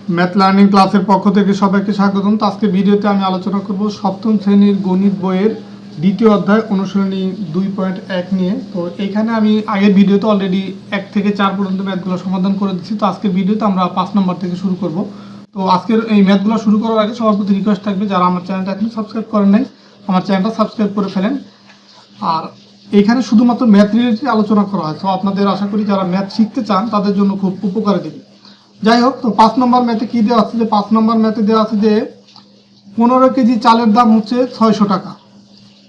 Math learning ক্লাসের পক্ষ থেকে সবাইকে স্বাগতম। তো আজকে ভিডিওতে আমি আলোচনা করব সপ্তম শ্রেণীর গণিত বইয়ের দ্বিতীয় অধ্যায় অনুশীলনী 2.1 নিয়ে। তো এইখানে আমি আগের ভিডিওতে অলরেডি 1 থেকে 4 পর্যন্ত ম্যাথগুলো সমাধান করে দিচ্ছি। তো আজকের ভিডিওতে আমরা 5 নম্বর থেকে শুরু করব। তো আজকের এই ম্যাথগুলো শুরু করার আগে সবার প্রতি রিকোয়েস্ট থাকবে, যারা আমার চ্যানেলটা এখনো সাবস্ক্রাইব করেন নাই আমার চ্যানেলটা সাবস্ক্রাইব করে ফেলেন। আর এইখানে শুধুমাত্র ম্যাথ রিলেটেড আলোচনা করা হয়, তো আপনাদের আশা করি যারা ম্যাথ শিখতে চান তাদের জন্য খুব উপকারে দেবে। যাই হোক, তো 5 নম্বর ম্যাথে কী দেওয়া আছে, যে 5 নম্বর ম্যাথে দেওয়া আছে যে 15 কেজি চালের দাম হচ্ছে 600 টাকা,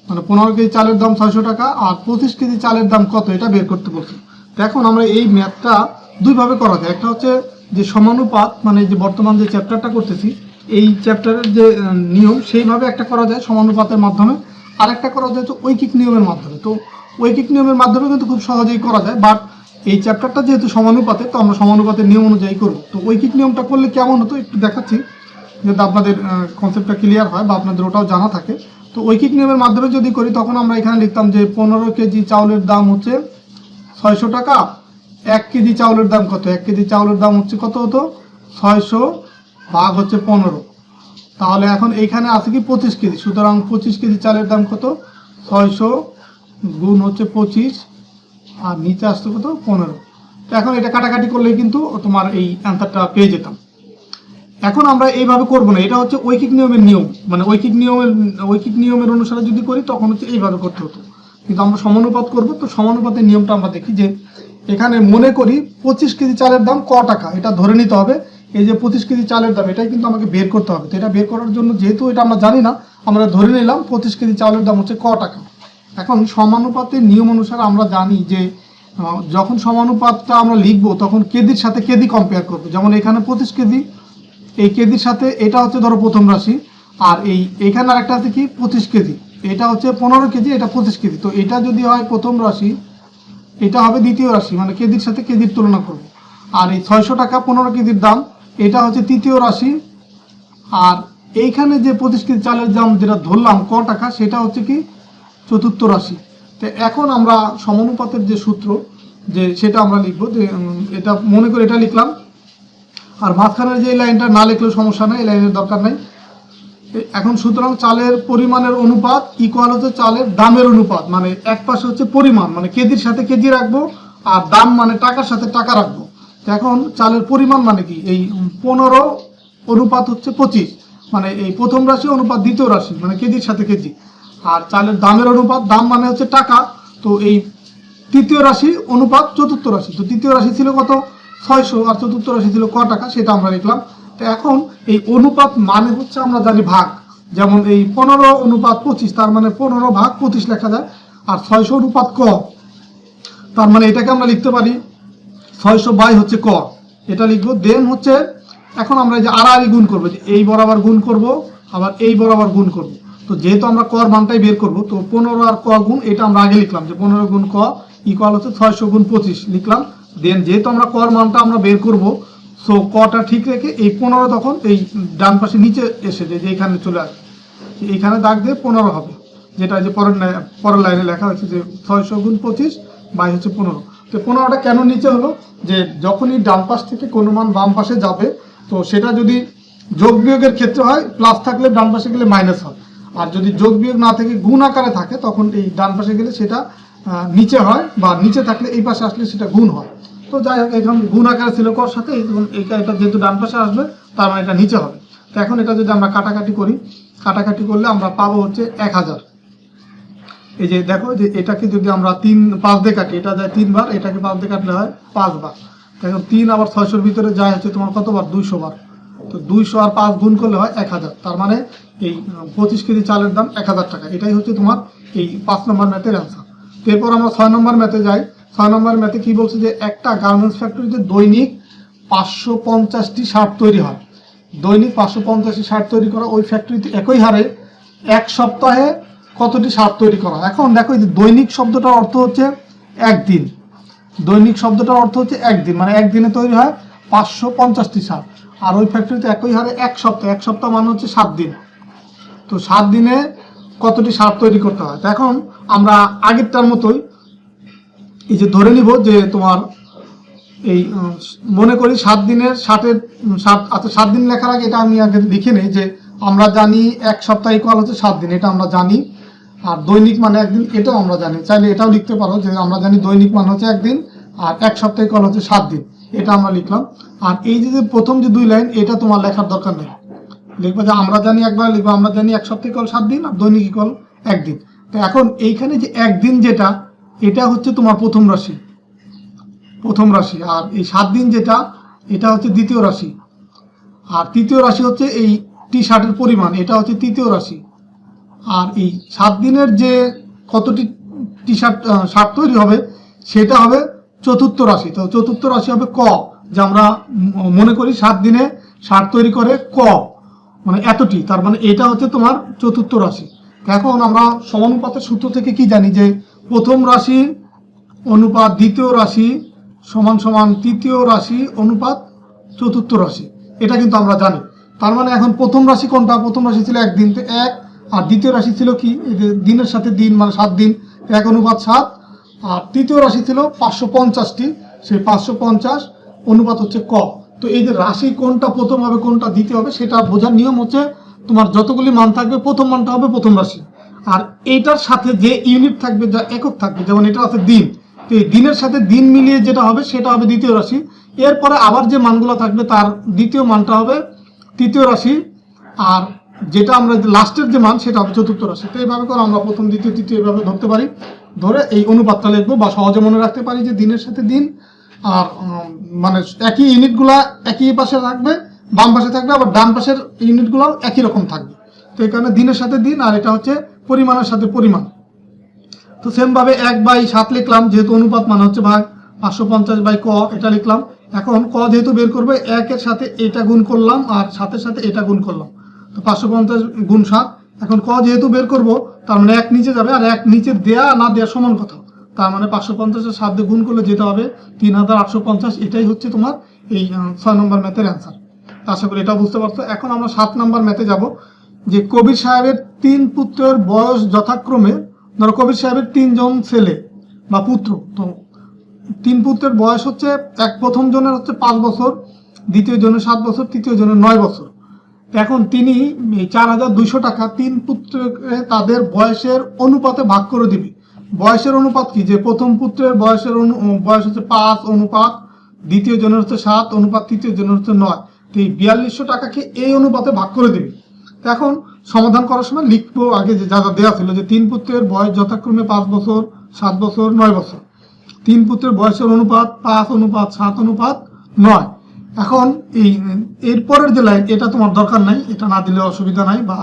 মানে 15 কেজি চালের দাম 600 টাকা, আর 25 কেজি চালের দাম কত এটা বের করতে বলছি। এখন আমরা এই ম্যাথটা দুইভাবে করা যায়। একটা হচ্ছে যে সমানুপাত, মানে যে বর্তমান যে চ্যাপ্টারটা করতেছি এই চ্যাপ্টারের যে নিয়ম সেইভাবে একটা করা যায় সমানুপাতের মাধ্যমে, আর একটা করা যায় হচ্ছে ঐকিক নিয়মের মাধ্যমে। তো ঐকিক নিয়মের মাধ্যমে কিন্তু খুব সহজেই করা যায়, বাট এই চ্যাপ্টারটা যেহেতু সমানুপাতে, তো আমরা সমানুপাতের নিয়ম অনুযায়ী করব। তো ঐকিক নিয়মটা করলে কেমন হতো একটু দেখাচ্ছি, যাতে আপনাদের কনসেপ্টটা ক্লিয়ার হয় বা আপনাদের ওটাও জানা থাকে। তো ঐকিক নিয়মের মাধ্যমে যদি করি তখন আমরা এখানে লিখতাম যে 15 কেজি চাউলের দাম হচ্ছে 600 টাকা, 1 কেজি চাউলের দাম কত, 1 কেজি চাউলের দাম হচ্ছে কত হতো 600 ভাগ হচ্ছে 15। তাহলে এখন এইখানে আছে কি 25 কেজি, সুতরাং 25 কেজি চালের দাম কত 600 গুণ হচ্ছে 25, আর নিচে আসতে কত 15। তো এখন এটা কাটাকাটি করলেই কিন্তু তোমার এই অ্যান্সারটা পেয়ে যেতাম। এখন আমরা এইভাবে করব না, এটা হচ্ছে ঐকিক নিয়মের নিয়ম, মানে ঐকিক নিয়মের অনুসারে যদি করি তখন হচ্ছে এইভাবে করতে হতো, কিন্তু আমরা সমানুপাত করব। তো সমানুপাতের নিয়মটা আমরা দেখি যে এখানে মনে করি 25 কেজি চালের দাম ক টাকা, এটা ধরে নিতে হবে। এই যে 25 কেজি চালের দাম এটাই কিন্তু আমাকে বের করতে হবে। তো এটা বের করার জন্য যেহেতু এটা আমরা জানি না, আমরা ধরে নিলাম 25 কেজি চালের দাম হচ্ছে ক টাকা। এখন সমানুপাতের নিয়ম অনুসারে আমরা জানি যে যখন সমানুপাতটা আমরা লিখবো তখন কেজির সাথে কেজি কম্পেয়ার করবো। যেমন এখানে 25 কেজি, এই কেজির সাথে এটা হচ্ছে ধরো প্রথম রাশি, আর এইখানে আরেকটা আছে কি 25 কেজি, এটা হচ্ছে 15 কেজি, এটা 25 কেজি। তো এটা যদি হয় প্রথম রাশি, এটা হবে দ্বিতীয় রাশি, মানে কেজির সাথে কেজির তুলনা করব। আর এই 600 টাকা 15 কেজির দাম, এটা হচ্ছে তৃতীয় রাশি। আর এইখানে যে 25 কেজি চালের দাম যেটা ধরলাম ক টাকা, সেটা হচ্ছে কি চতুর্থ রাশি। তো এখন আমরা সমানুপাতের যে সূত্র যে সেটা আমরা লিখবো, যে এটা মনে করে এটা লিখলাম, আর মাঝখানের যে লাইনটা না লিখলেও সমস্যা নেই, এই লাইনের দরকার নেই। এখন সুতরাং চালের পরিমাণের অনুপাত ইকুয়াল হচ্ছে চালের দামের অনুপাত, মানে এক পাশে হচ্ছে পরিমাণ মানে কেজির সাথে কেজি রাখবো, আর দাম মানে টাকার সাথে টাকা রাখবো। এখন চালের পরিমাণ মানে কি, এই 15 অনুপাত হচ্ছে 25, মানে এই প্রথম রাশি অনুপাত দ্বিতীয় রাশি মানে কেজির সাথে কেজি। আর চালের দামের অনুপাত, দাম মানে হচ্ছে টাকা, তো এই তৃতীয় রাশি অনুপাত চতুর্থ রাশি। তো তৃতীয় রাশি ছিল কত 600, আর চতুর্থ রাশি ছিল ক টাকা, সেটা আমরা লিখলাম। তো এখন এই অনুপাত মানে হচ্ছে আমরা জানি ভাগ, যেমন এই 15 অনুপাত 25, তার মানে 15 ভাগ 25 লেখা যায়। আর 600 অনুপাত ক, তার মানে এটাকে আমরা লিখতে পারি 600 বাই হচ্ছে ক, এটা লিখবো। দেন হচ্ছে এখন আমরা এই যে আড়াআড়ি গুণ করবো, যে এই বরাবর গুণ করব, আবার এই বরাবর গুণ করব। তো যেহেতু আমরা কর মানটাই বের করব, তো 15 আর ক গুণ, এটা আমরা আগে লিখলাম যে 15 গুণ ক ইকুয়াল হচ্ছে 600 গুণ 25 লিখলাম। দেন যেহেতু আমরা কর মানটা আমরা বের করব, সো কটা ঠিক রেখে এই 15 তখন এই ডান পাশে নিচে এসে যে এইখানে চলে আসবে, এইখানে দাগ দিয়ে 15 হবে, যেটা যে পরের লাইনে লেখা হচ্ছে যে 600 গুণ 25 বাই হচ্ছে 15। তো 15টা কেন নিচে হলো, যে যখনই ডান পাশ থেকে কোনো মান বাম পাশে যাবে, তো সেটা যদি যোগ বিয়োগের ক্ষেত্রে হয় প্লাস থাকলে ডান পাশে গেলে মাইনাস হয়, আর যদি যোগ বিয়োগ না থেকে গুণ আকারে থাকে তখন এই ডান পাশে গেলে সেটা নিচে হয়, বা নিচে থাকলে এই পাশে আসলে সেটা গুণ হয়। তো যাই হোক, এখন গুণ আকারে ছিল কর সাথে, এটা যেহেতু ডান পাশে আসবে তার মানে এটা নিচে হবে। তো এখন এটা যদি আমরা কাটাকাটি করি, কাটাকাটি করলে আমরা পাবো হচ্ছে 1000। এই যে দেখো, যে এটাকে যদি আমরা 5 দিয়ে কাটি, এটা যায় 3 বার, এটাকে 5 দিয়ে কাটলে হয় 5 বার। এখন 3 আবার 600-র ভিতরে যায় হচ্ছে তোমার কতবার 200 বার। তো 200 আর 5 গুণ করলে হয় 1000, তার মানে এই 25 কেজি চালের দাম 1000 টাকা। এটাই হচ্ছে তোমার এই 5 নম্বর ম্যাথের অ্যান্সার। তো এরপর আমরা 6 নম্বর ম্যাথে যাই। 6 নম্বর ম্যাথে কি বলছে, যে একটা গার্মেন্টস ফ্যাক্টরিতে দৈনিক 550টি শার্ট তৈরি হয়। দৈনিক 550টি শার্ট তৈরি করা ওই ফ্যাক্টরিতে একই হারে এক সপ্তাহে কতটি শার্ট তৈরি করা। এখন দেখো, এই যে দৈনিক শব্দটার অর্থ হচ্ছে একদিন, দৈনিক শব্দটার অর্থ হচ্ছে একদিন, মানে একদিনে তৈরি হয় 550টি শার্ট। আর ওই ফ্যাক্টরিতে একই হারে এক সপ্তাহ মানে হচ্ছে 7 দিন। তো 7 দিনে কতটি শার্ট তৈরি করতে হয়। তো এখন আমরা আগেরটার মতোই এই যে ধরে নিব যে তোমার এই মনে করি 7 দিনের 60-এর 7, আচ্ছা 7 দিন লেখার আগে এটা আমি আগে লিখে নেই যে আমরা জানি এক সপ্তাহ ইকুয়াল হচ্ছে 7 দিন, এটা আমরা জানি। আর দৈনিক মানে একদিন, এটাও আমরা জানি। চাইলে এটাও লিখতে পারো যে আমরা জানি দৈনিক মানে হচ্ছে একদিন আর এক সপ্তাহ ইকুয়াল হচ্ছে 7 দিন, এটা আমরা লিখলাম। আর এই যে প্রথম যে 2 লাইন, এটা তোমার লেখার দরকার নেই, লিখবে যে আমরা জানি, একবার লিখবো আমরা জানি এক সপ্তাহ ইকুয়াল 7 দিন আর দৈনিক ইকুয়াল একদিন। তো এখন এইখানে যে একদিন যেটা, এটা হচ্ছে তোমার প্রথম রাশি, আর এই 7 দিন যেটা, এটা হচ্ছে দ্বিতীয় রাশি। আর তৃতীয় রাশি হচ্ছে এই টি শার্টের পরিমাণ, এটা হচ্ছে তৃতীয় রাশি। আর এই 7 দিনের যে কতটি টি শার্ট তৈরি হবে, সেটা হবে চতুর্থ রাশি। তো চতুর্থ রাশি হবে ক, যে আমরা মনে করি 7 দিনে শার্ট তৈরি করে ক, মানে এতটি, তার মানে এটা হচ্ছে তোমার চতুর্থ রাশি। এখন আমরা সমানুপাতের সূত্র থেকে কি জানি যে প্রথম রাশি অনুপাত দ্বিতীয় রাশি সমান সমান তৃতীয় রাশি অনুপাত চতুর্থ রাশি, এটা কিন্তু আমরা জানি। তার মানে এখন প্রথম রাশি কোনটা? প্রথম রাশি ছিল একদিন, তো 1, আর দ্বিতীয় রাশি ছিল কি, এই যে দিনের সাথে দিন মানে 7 দিন, 1 অনুপাত 7। আর তৃতীয় রাশি ছিল 550টি, সেই 550 অনুপাত হচ্ছে ক। তো এই যে রাশি কোনটা প্রথম হবে কোনটা দ্বিতীয় হবে, সেটা বোঝার নিয়ম হচ্ছে তোমার যতগুলি মান থাকবে প্রথম মানটা হবে প্রথম রাশি, আর এইটার সাথে যে ইউনিট থাকবে, যা একক থাকবে, যেমন এটা আছে দিন, তো এই দিনের সাথে দিন মিলিয়ে যেটা হবে সেটা হবে দ্বিতীয় রাশি। এরপরে আবার যে মানগুলো থাকবে তার দ্বিতীয় মানটা হবে তৃতীয় রাশি, আর যেটা আমরা লাস্টের যে মান সেটা হবে চতুর্থ রাশি। তো এইভাবে করে আমরা প্রথম দ্বিতীয় তৃতীয় এইভাবে ধরতে পারি, ধরে এই অনুপাতটা লিখবো, বা সহজে মনে রাখতে পারি যে দিনের সাথে দিন, আর মানে একই ইউনিটগুলা একই পাশে থাকবে, বাম পাশে থাকবে, আবার ডান পাশের ইউনিটগুলো একই রকম থাকবে। তো এই কারণে দিনের সাথে দিন, আর এটা হচ্ছে পরিমাণের সাথে পরিমাণ। তো সেমভাবে 1/7 লিখলাম, যেহেতু অনুপাত মানে হচ্ছে ভাগ, 550 ক এটা লিখলাম। এখন ক যেহেতু বের করবে, 1 এর সাথে এটা গুণ করলাম আর 7 সাথে এটা গুণ করলাম, তো 550 গুণ 7। এখন ক যেহেতু বের করব, তার মানে 1 নিচে যাবে, আর 1 নিচে দেয়া না দেয়া সমান কথা, তার মানে 550 এর 7 দিয়ে গুণ করলে যেতে হবে 3850। এটাই হচ্ছে তোমার এই 6 নম্বর ম্যাথের অ্যান্সার। আশা করি এটাও বুঝতে পারছো। এখন আমরা 7 নম্বর ম্যাথে যাব, যে কবির সাহেবের 3 পুত্রের বয়স যথাক্রমে, ধরো কবির সাহেবের 3 জন ছেলে বা পুত্র, তো 3 পুত্রের বয়স হচ্ছে প্রথম জনের হচ্ছে 5 বছর, দ্বিতীয় জনের 7 বছর, তৃতীয় জনের 9 বছর। এখন তিনি 4200 টাকা 3 পুত্রকে তাদের বয়সের অনুপাতে ভাগ করে দিবে। বয়সের অনুপাত কি, যে প্রথম পুত্রের বয়সের বয়স হচ্ছে 5 অনুপাত দ্বিতীয় জনের হচ্ছে 7 অনুপাত তৃতীয় জনের হচ্ছে 9, তো এই 4200 টাকাকে এই অনুপাতে ভাগ করে দিবে। এখন সমাধান করার সময় লিখবো আগে যে যা যা দেওয়া ছিল, যে 3 পুত্রের বয়স যথাক্রমে 5 বছর, 7 বছর, 9 বছর। 3 পুত্রের বয়সের অনুপাত 5 অনুপাত 7 অনুপাত 9। এখন এই এরপরের যে লাইন, এটা তোমার দরকার নাই, এটা না দিলে অসুবিধা নাই, বা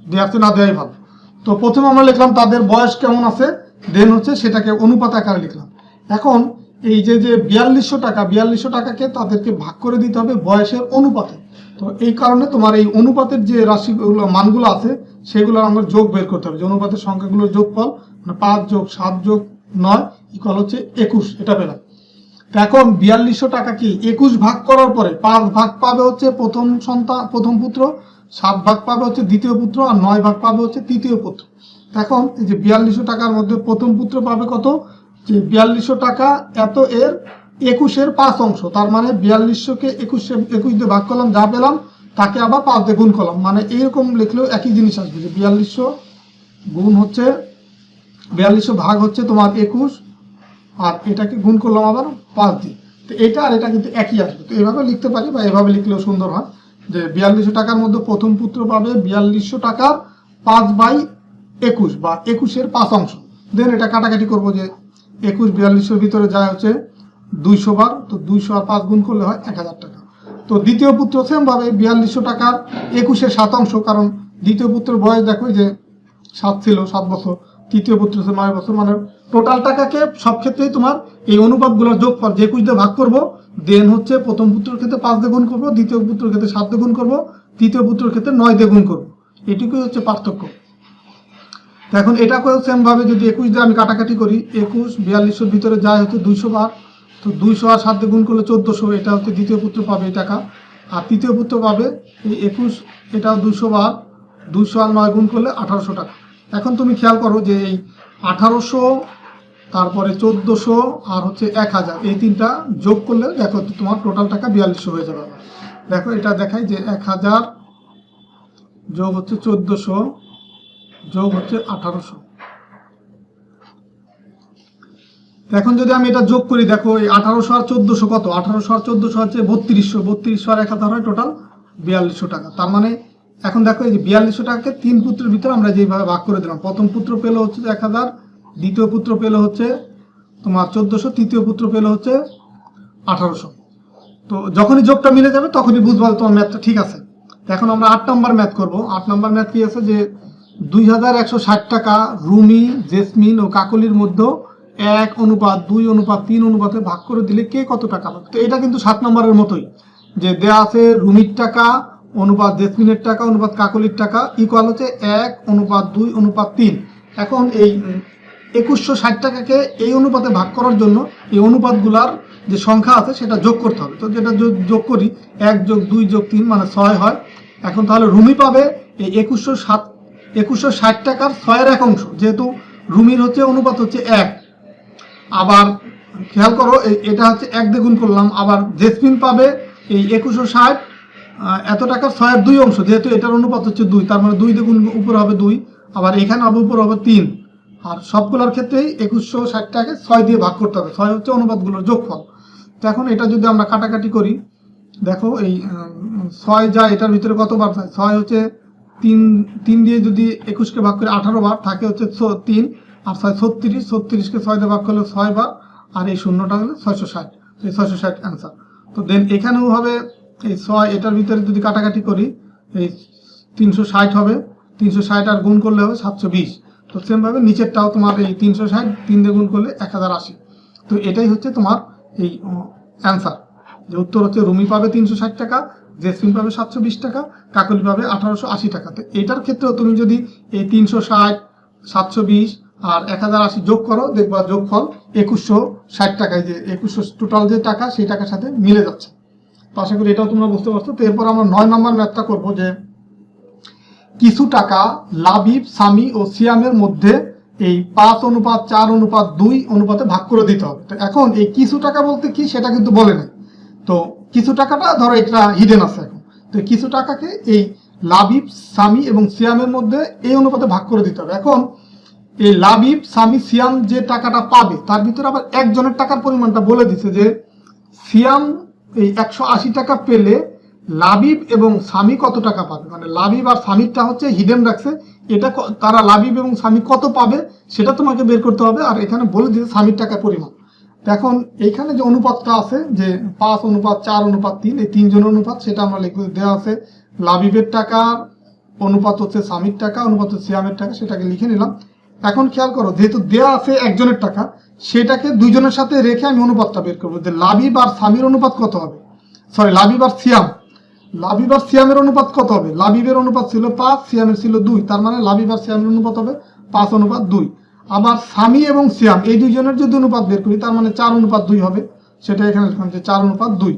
দেওয়াতে না দেওয়াই ভালো। তো প্রথমে আমরা লিখলাম তাদের বয়স কেমন আছে, দেন হচ্ছে সেটাকে অনুপাত আকারে লিখলাম। এখন এই যে 4200 টাকা, 4200 টাকাকে তাদেরকে ভাগ করে দিতে হবে বয়সের অনুপাতে। তো এই কারণে তোমার এই অনুপাতের যে রাশিগুলো মানগুলো আছে সেগুলো আমরা যোগ বের করতে হবে, যে অনুপাতের সংখ্যাগুলোর যোগফল, মানে 5 যোগ 7 যোগ 9 ইকুয়াল হচ্ছে 21, এটা পেলাম। এখন 4200 টাকা কি 21 ভাগ করার পরে 5 ভাগ পাবে হচ্ছে প্রথম সন্তান, প্রথম পুত্র, 7 ভাগ পাবে হচ্ছে দ্বিতীয় পুত্র, আর 9 ভাগ পাবে হচ্ছে তৃতীয় পুত্র। এখন এই যে 4200 টাকার মধ্যে প্রথম পুত্র পাবে কত, যে 4200 টাকা এত এর 21-এর 5 অংশ, তার মানে 4200-কে 21 দিয়ে ভাগ করলাম, যা পেলাম তাকে আবার 5 দিয়ে গুণ করলাম, মানে এইরকম লিখলেও একই জিনিস আসবে, যে 4200 গুণ হচ্ছে 4200 ভাগ হচ্ছে তোমার 21, আর এটাকে গুণ করলাম আবার 5 দিয়ে, তো এটা আর এটা কিন্তু একই আসবে। তো এইভাবে লিখতে পারি, বা এভাবে লিখলেও সুন্দর হয়, যে 4200 টাকার মধ্যে প্রথম পুত্র পাবে 4200 টাকার 5/21, বা 21-এর 5 অংশ। দেন এটা কাটাকাটি করবো, যে 21 4200-এর ভিতরে যায় হচ্ছে 200 বার, তো 200 আর 5 গুণ করলে হয় 1000 টাকা। তো দ্বিতীয় পুত্র সেম ভাবে 4200 টাকার 21-এর 7 অংশ, কারণ দ্বিতীয় পুত্রের বয়স দেখো যে 7 ছিল, 7 বছর, তৃতীয় পুত্র হচ্ছে 9 বছর, মানে টোটাল টাকাকে সব ক্ষেত্রেই তোমার এই অনুপাতগুলোর যোগফল যে 21 দিয়ে ভাগ করবো, দেন হচ্ছে প্রথম পুত্রের ক্ষেত্রে 5 দিয়ে গুণ করবো, দ্বিতীয় পুত্রের ক্ষেত্রে 7 দিয়ে গুণ করবো, তৃতীয় পুত্রের ক্ষেত্রে 9 দিয়ে গুণ করবো, এটুকুই হচ্ছে পার্থক্য। তো এখন এটাকেও সেম ভাবে যদি 21 দিয়ে আমি কাটাকাটি করি, 21 4200-এর ভিতরে যায় হচ্ছে 200 বার, তো 200 আর 7 দিয়ে গুণ করলে 1400, এটা হচ্ছে দ্বিতীয় পুত্র পাবে এই টাকা, আর তৃতীয় পুত্র পাবে এই 21, এটাও 200 বার, 200 আর 9 গুণ করলে 1800 টাকা। এখন তুমি খেয়াল করো যে এই 1800 তারপরে 1400 আর হচ্ছে 1000, এই তিনটা যোগ করলে দেখো তোমার টোটাল টাকা 4200 হয়ে যাবে। দেখো এটা দেখাই যে 1000 যোগ হচ্ছে 1400 যোগ হচ্ছে 1800। এখন যদি আমি এটা যোগ করি, দেখো এই 1800 আর 1400 কত, 1800 আর 1400 হচ্ছে 3200, 3200 আর 1000 হয় টোটাল 4200 টাকা। তার মানে এখন দেখো এই যে 4200 টাকাকে 3 পুত্রের ভিতরে আমরা যেভাবে ভাগ করে দিলাম, প্রথম পুত্র পেলো হচ্ছে 1000, দ্বিতীয় পুত্র পেলো হচ্ছে তোমার 1400, তৃতীয় পুত্র পেলো হচ্ছে 1800। তো যখনই যোগটা মিলে যাবে তখনই বুঝবা তোমার ম্যাথটা ঠিক আছে। এখন আমরা 8 নম্বর ম্যাথ করব। 8 নম্বর ম্যাথ কি আছে যে 2160 টাকা রুমি, জেসমিন ও কাকলির মধ্যে 1:2:3 অনুপাতে ভাগ করে দিলে কে কত টাকা পাবে। তো এটা কিন্তু 7 নম্বরের মতোই, যে দেয়া আছে রুমির টাকা অনুপাত জেসমিনের টাকা অনুপাত কাকলির টাকা ইকুয়াল হচ্ছে 1:2:3। এখন এই 2160 টাকাকে এই অনুপাতে ভাগ করার জন্য এই অনুপাতগুলার যে সংখ্যা আছে সেটা যোগ করতে হবে। তো যেটা যোগ করি 1 যোগ 2 যোগ 3 মানে 6 হয়। এখন তাহলে রুমি পাবে এই 2160 টাকার 6-এর 1 অংশ, যেহেতু রুমির হচ্ছে অনুপাত হচ্ছে 1। আবার খেয়াল করো এটা হচ্ছে 1 দিয়ে গুণ করলাম। আবার জেসমিন পাবে এই 2160 এত টাকার 6-এর 2 অংশ, যেহেতু এটার অনুপাত হচ্ছে 2, তার মানে 2 দিয়ে গুণ উপরে হবে 2, আবার এখানে হবে উপরে হবে 3। আর সবগুলোর ক্ষেত্রেই 2160 টাকাকে 6 দিয়ে ভাগ করতে হবে। 6 হচ্ছে অনুপাতগুলোর যোগফল। তো এখন এটা যদি আমরা কাটাকাটি করি, দেখো এই 6 যা এটার ভিতরে কতবার থাকে, 6 হচ্ছে 3 দিয়ে যদি 21কে ভাগ করে 18 বার থাকে হচ্ছে 3, আর 6 36, 36কে 6 দিয়ে ভাগ করলে 6 বার, আর এই শূন্যটা হলে 660। তো এই 660 অ্যান্সার। তো দেন এখানেও হবে এই 6 এটার ভিতরে যদি কাটাকাটি করি এই 360 হবে, 360 আর গুণ করলে হবে 720। তো সেমভাবে নিচেরটাও তোমার এই 360 3 দিয়ে গুণ করলে 1080। তো এটাই হচ্ছে তোমার এই অ্যান্সার, যে উত্তর হচ্ছে রুমি পাবে 360 টাকা, জেসমিন পাবে 720 টাকা, কাকলি পাবে 1880 টাকা। তো এটার ক্ষেত্রেও তুমি যদি এই 360, 720 আর 1080 যোগ করো, দেখবা যোগফল 2160 টাকায়, যে 2100 টোটাল যে টাকা সেই টাকার সাথে মিলে যাচ্ছে। তো আশা করি এটাও তোমরা বুঝতে পারছো। তো এরপর আমরা 9 নম্বর ম্যাথটা করবো, যে কিছু টাকা লাবিব, সামি ও সিয়ামের মধ্যে এই 5:4:2 অনুপাতে ভাগ করে দিতে হবে। তো এখন এই কিছু টাকা বলতে কি সেটা কিন্তু বলে নাই। তো কিছু টাকাটা ধরো এটা হিডেন আছে। এখন তো কিছু টাকাকে এই লাবিব, সামি এবং সিয়ামের মধ্যে এই অনুপাতে ভাগ করে দিতে হবে। এখন এই লাবিব, সামি, সিয়াম যে টাকাটা পাবে তার ভিতরে আবার একজনের টাকার পরিমাণটা বলে দিচ্ছে, যে সিয়াম এই 180 টাকা পেলে লাবিব এবং সামি কত টাকা পাবে। মানে লাবিব আর সামিরটা হচ্ছে হিডেন রাখছে, এটা তারা লাবিব এবং সামি কত পাবে সেটা তোমাকে বের করতে হবে। আর এখানে বলে দিচ্ছে সামির টাকার পরিমাণ। এখন এইখানে যে অনুপাতটা আছে যে 5:4:3, এই 3 জনের অনুপাত, সেটা আমরা লিখে দেওয়া আছে লাবিবের টাকার অনুপাত হচ্ছে সামির টাকা অনুপাত হচ্ছে সিয়ামের টাকা, সেটাকে লিখে নিলাম। এখন খেয়াল করো, যেহেতু দেওয়া আছে একজনের টাকা, সেটাকে দুইজনের সাথে রেখে আমি অনুপাতটা বের করবো, যে লাবিব আর সামির অনুপাত কত হবে, লাবিব আর সিয়ামের অনুপাত কত হবে। লাবিবের অনুপাত ছিল 5, সিয়ামের ছিল 2, তার মানে লাবিব আর সিয়ামের অনুপাত হবে 5:2। আবার সামি এবং সিয়াম এই দুইজনের যদি অনুপাত বের করি, তার মানে 4:2 হবে, সেটা এখানে লিখলাম যে 4:2।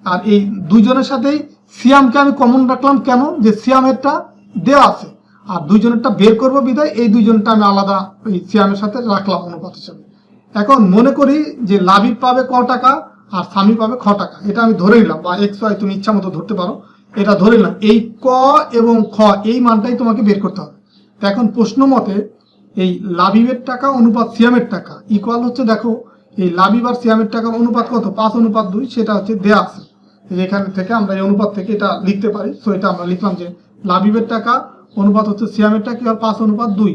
আর এই দুইজনের সাথেই সিয়ামকে আমি কমন রাখলাম, কেন, যে সিয়ামেরটা দেওয়া আছে আর দুইজনেরটা বের করবো বিধায় এই দুইজনটা আমি আলাদা এই সিয়ামের সাথে রাখলাম অনুপাত হিসাবে। এখন মনে করি যে লাবিব পাবে ক টাকা আর সামি পাবে খ টাকা, এটা আমি ধরে নিলাম, বা এক্স ওয়াই তুমি ইচ্ছা মতো ধরতে পারো, এটা ধরে নিলাম। এই ক এবং খ এই মানটাই তোমাকে বের করতে হবে। তো এখন প্রশ্ন মতে এই লাবিবের টাকা অনুপাত সিয়ামের টাকা ইকুয়াল হচ্ছে, দেখো এই লাবিব আর সিয়ামের টাকার অনুপাত কত, 5:2, সেটা হচ্ছে দেয়া আছে। এখান থেকে আমরা এই অনুপাত থেকে এটা লিখতে পারি। তো এটা আমরা লিখলাম যে লাবিবের টাকা অনুপাত হচ্ছে সিয়ামের টাকা আর 5:2।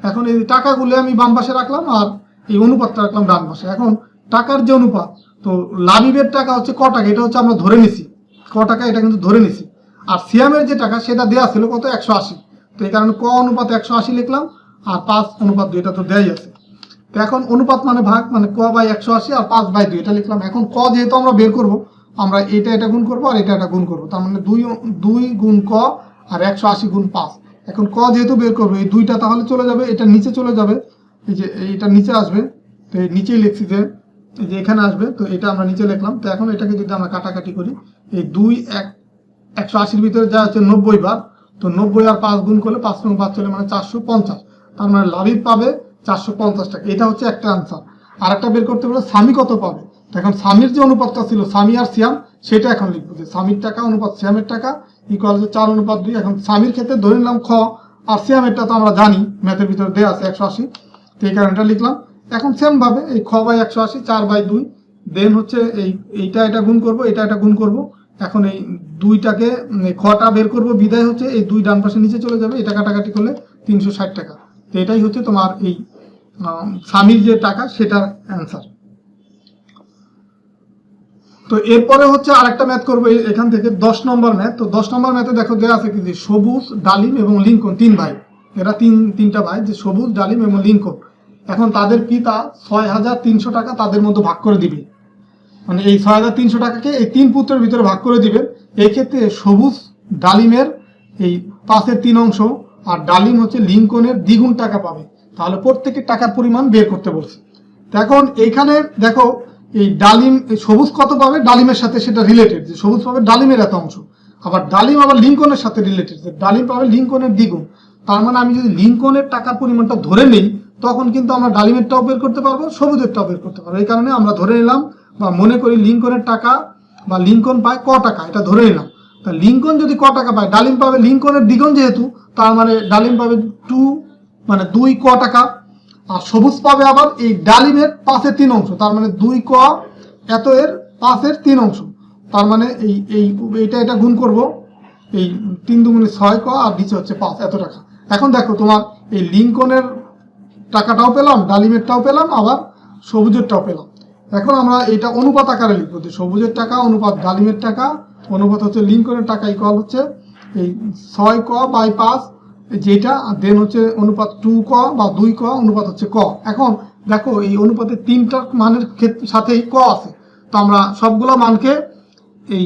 এখন এই টাকাগুলো আমি বাম পাশে রাখলাম আর এই অনুপাতটা রাখলাম ডান পাশে। এখন টাকার যে অনুপাত, তো লাবিবের টাকা হচ্ছে ক টাকা, এটা হচ্ছে আমরা ধরে নিছি ক টাকা, এটা কিন্তু ধরে নিছি। আর সিয়ামের যে টাকা সেটা দেওয়া ছিল কত, 180। তো এই কারণে ক অনুপাত 180 লিখলাম, আর 5:2 এটা তো দেয়াই আছে। তো এখন অনুপাত মানে ভাগ, মানে ক বাই 180 আর 5/2 এটা লিখলাম। এখন ক যেহেতু আমরা বের করব, আমরা এটা গুণ করবো আর এটা গুণ করবো, তার মানে 2 গুণ ক আর 180 গুণ 5। এখন ক যেহেতু বের করবো, এই 2টা তাহলে চলে যাবে, এটা নিচে চলে যাবে, এই যে এইটা নিচে আসবে। তো এই নিচেই লিখছি যে এই যে এখানে আসবে, তো এটা আমরা নিচে লিখলাম। তো এখন এটাকে যদি আমরা কাটাকাটি করি, এই 180-র ভিতরে যা হচ্ছে 90 বার, তো 90 আর 5 গুণ করলে 5 চলে মানে 450, তার মানে লাবিব পাবে 450 টাকা। এটা হচ্ছে একটা আনসার। আর একটা বের করতে পারবো স্বামী কত পাবে। এখন স্বামীর যে অনুপাতটা ছিল স্বামী আর সিয়াম, সেটা এখন লিখবো যে স্বামীর টাকা অনুপাত সিয়ামের টাকা ইকুয়াল যে 4:2। এখন স্বামীর ক্ষেত্রে ধরে নিলাম খ, আর সিয়ামেরটা তো আমরা জানি ম্যাথের ভিতরে দেওয়া আছে 180, তো এই কারণে এটা লিখলাম। এখন সেম ভাবে এই খ বাই 180 4/2, দেন হচ্ছে এইটা এটা গুণ করব, এটা গুণ করব। এখন এই দুইটাকে খটা বের করব, বিদায় হচ্ছে এই 2 ডান পাশে নিচে চলে যাবে, এটা কাটাকাটি করলে 360 টাকা। তো এটাই হচ্ছে তোমার এই স্বামীর যে টাকা সেটার অ্যান্সার। তো এরপরে হচ্ছে আরেকটা ম্যাথ করবো এখান থেকে 10 নম্বর ম্যাথ। তো 10 নম্বর ম্যাথে দেখো দেওয়া আছে কি যে সবুজ, ডালিম এবং লিঙ্কন 3 ভাই, এরা তিনটা ভাই, যে সবুজ, ডালিম এবং লিঙ্কন। এখন তাদের পিতা 6300 টাকা তাদের মধ্যে ভাগ করে দিবে। মানে এই 6300 টাকাকে এই 3 পুত্রের ভিতরে ভাগ করে দিবেন। এই ক্ষেত্রে সবুজ ডালিমের এই 5-এর 3 অংশ আর ডালিম হচ্ছে লিঙ্কনের দ্বিগুণ টাকা পাবে। তাহলে প্রত্যেকের টাকার পরিমাণ বের করতে বলছে। এখন এইখানে দেখো এই ডালিম, সবুজ কত পাবে ডালিমের সাথে সেটা রিলেটেড, যে সবুজ পাবে ডালিমের এত অংশ, আবার ডালিম আবার লিঙ্কনের সাথে রিলেটেড, যে ডালিম পাবে লিঙ্কনের দ্বিগুণ। তার মানে আমি যদি লিঙ্কনের টাকার পরিমাণটা ধরে নেই তখন কিন্তু আমরা ডালিমেরটাও বের করতে পারবো, সবুজেরটাও বের করতে পারবো। এই কারণে আমরা ধরে নিলাম বা মনে করি লিঙ্কনের টাকা বা লিঙ্কন পায় ক টাকা, এটা ধরে নিলাম। তা লিঙ্কন যদি ক টাকা পায়, ডালিম পাবে লিঙ্কনের দ্বিগুণ যেহেতু, তার মানে ডালিম পাবে 2 ক টাকা। আর সবুজ পাবে আবার এই ডালিমের 5-এর 3 অংশ, তার মানে 2 ক এত এর 5-এর 3 অংশ। তার মানে এটা গুণ করব, এই 3 দুগুণে 6 ক আর নিচে হচ্ছে 5 এত টাকা। এখন দেখো তোমার এই লিঙ্কনের টাকাটাও পেলাম, ডালিমেরটাও পেলাম, আবার সবুজেরটাও পেলাম। এখন আমরা এটা অনুপাত আকারে লিখবো যে সবুজের টাকা অনুপাত ডালিমের টাকা অনুপাত হচ্ছে লিঙ্কনের টাকা ইকুয়াল হচ্ছে এই 6 ক বাই 5 যেটা, দেন হচ্ছে অনুপাত 2 ক বা 2 ক অনুপাত হচ্ছে ক। এখন দেখো এই অনুপাতের 3টা মানের সাথেই ক আছে, তো আমরা সবগুলো মানকে এই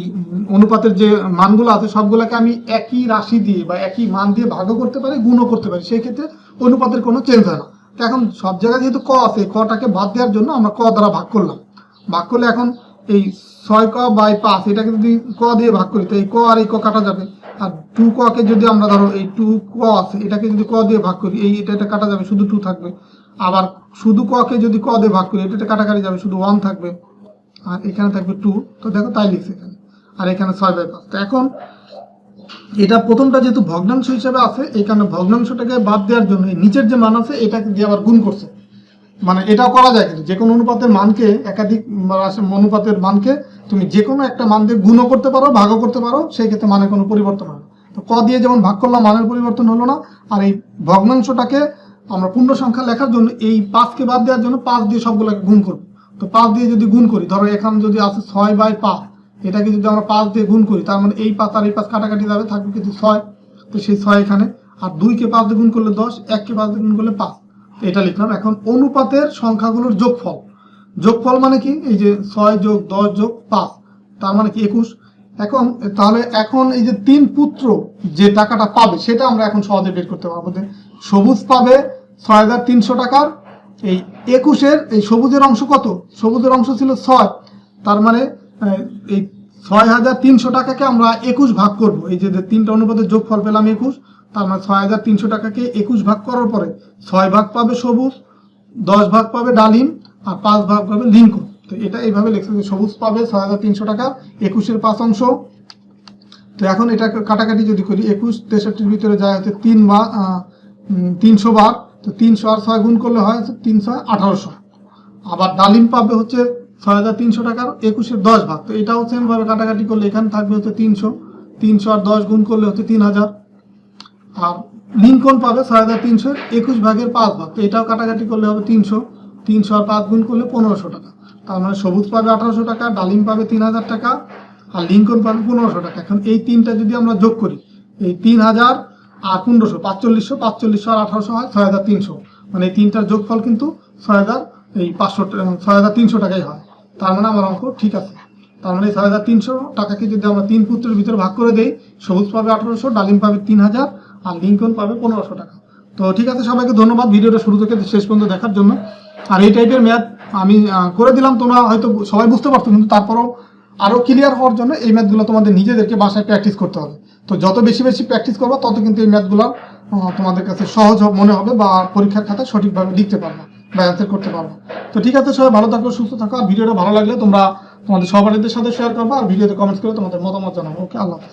অনুপাতের যে মানগুলো আছে সবগুলোকে আমি একই রাশি দিয়ে বা একই মান দিয়ে ভাগও করতে পারি, গুণও করতে পারি, সেই ক্ষেত্রে অনুপাতের কোনো চেঞ্জ হয় না। তো এখন সব জায়গায় যেহেতু ক আছে, কটাকে বাদ দেওয়ার জন্য আমরা ক দ্বারা ভাগ করলাম। ভাগ করলে এখন এই 6 ক বাই 5 এটাকে যদি ক দিয়ে ভাগ করি তো এই ক আর এই ক কাটা যাবে। আর 2 কে যদি আমরা ধরো এই 2 ক আছে এটাকে যদি ক দিয়ে ভাগ করি এটা কাটা যাবে, শুধু 2 থাকবে। আবার শুধু কে যদি ক দিয়ে ভাগ করি এটা কাটাকাটি যাবে, শুধু 1 থাকবে, আর এখানে থাকবে 2। তো দেখো তাই লিখছে এখানে, আর এখানে 6/5। তো এখন এটা প্রথমটা যেহেতু ভগ্নাংশ হিসেবে আছে, এই কারণে ভগ্নাংশটাকে বাদ দেওয়ার জন্য নিচের যে মান আছে এটাকে দিয়ে আবার গুণ করছে। মানে এটাও করা যায়, কিন্তু যে কোনো অনুপাতের মানকে একাধিক অনুপাতের মানকে তুমি যে কোনো একটা মান দিয়ে গুণও করতে পারো, ভাগও করতে পারো, সেই ক্ষেত্রে মানের কোনো পরিবর্তন হয় না। তো ক দিয়ে যেমন ভাগ করলাম মানের পরিবর্তন হলো না। আর এই ভগ্নাংশটাকে আমরা পূর্ণ সংখ্যা লেখার জন্য এই 5কে বাদ দেওয়ার জন্য 5 দিয়ে সবগুলোকে গুণ করবো। তো 5 দিয়ে যদি গুণ করি, ধরো এখানে যদি আছে 6/5, এটাকে যদি আমরা 5 দিয়ে গুণ করি তার মানে এই 5 আর এই 5 কাটাকাটি যাবে, থাকবে কিন্তু 6। তো সেই 6 এখানে, আর 2কে 5 দিয়ে গুণ করলে 10, 1কে 5 দিয়ে গুণ করলে 5, এটা লিখলাম। এখন অনুপাতের সংখ্যাগুলোর যোগফল মানে কি, এই যে 6 যোগ 10 যোগ 5 তার মানে কি 21। এখন এই যে 3 পুত্র যে টাকাটা পাবে সেটা আমরা এখন সহজে বের করতে পারবো। সবুজ পাবে 6300 টাকার এই 21-এর এই সবুজের অংশ কত, সবুজের অংশ ছিল 6, তার মানে এই 6300 টাকাকে আমরা 21 ভাগ করব। এই যে 3টা অনুপাতের যোগফল পেলাম 21, তার মানে 6300 টাকাকে 21 ভাগ করার পরে 6 ভাগ পাবে সবুজ, 10 ভাগ পাবে ডালিম, আর 5 ভাগ পাবে লিঙ্কন। তো এটা এইভাবে লিখছে যে সবুজ পাবে 6300 টাকা 21-এর 5 অংশ। তো এখন এটা কাটাকাটি যদি করি 21 63-এর ভিতরে যায় হচ্ছে 300 বার, তো 300 আর 6 গুণ করলে হয় হচ্ছে 300 1800। আবার ডালিম পাবে হচ্ছে 6300 টাকার 21-এর 10 ভাগ, তো এটাও সেম ভাবে কাটাকাটি করলে এখানে থাকবে হচ্ছে 300 আর 10 গুণ করলে হচ্ছে 3000। আর লিঙ্কন পাবে 6300-এর 21 ভাগের 5 ভাগ, তো এটাও কাটাকাটি করলে হবে 300 আর 5 গুণ করলে 1500 টাকা। তার মানে সবুজ পাবে 1800 টাকা, ডালিম পাবে 3000 টাকা, আর লিঙ্কন পাবে 1500 টাকা। এখন এই তিনটা যদি আমরা যোগ করি, এই 3000 আর 1500 4500 আর 1800 হয় 6300, মানে এই তিনটার যোগফল কিন্তু 6300 টাকাই হয়। তার মানে আমার অঙ্ক ঠিক আছে। তার মানে 6300 টাকাকে যদি আমরা 3 পুত্রের ভিতরে ভাগ করে দেই, সবুজ পাবে 1800, ডালিম পাবে 3000, আর লিঙ্কন পাবে 1500 টাকা। তো ঠিক আছে, সবাইকে ধন্যবাদ ভিডিওটা শুরু থেকে শেষ পর্যন্ত দেখার জন্য। আর এই টাইপের ম্যাথ আমি করে দিলাম, তোমরা হয়তো সবাই বুঝতে পারছো, কিন্তু তারপরেও আরও ক্লিয়ার হওয়ার জন্য এই ম্যাথগুলো তোমাদের নিজেদেরকে বাসায় প্র্যাকটিস করতে হবে। তো যত বেশি প্র্যাকটিস করবো তত কিন্তু এই ম্যাথগুলো তোমাদের কাছে সহজ মনে হবে বা পরীক্ষার খাতায় সঠিকভাবে লিখতে পারবে। বা অ্যান্সার করতে পারবো। তো ঠিক আছে, সবাই ভালো থাকো, সুস্থ থাকো। আর ভিডিওটা ভালো লাগলে তোমরা তোমাদের সহপাঠীদের সাথে শেয়ার করবা, আর ভিডিওতে কমেন্টস করে তোমাদের মতামত জানাবো। ওকে, আল্লাহ হাফেজ।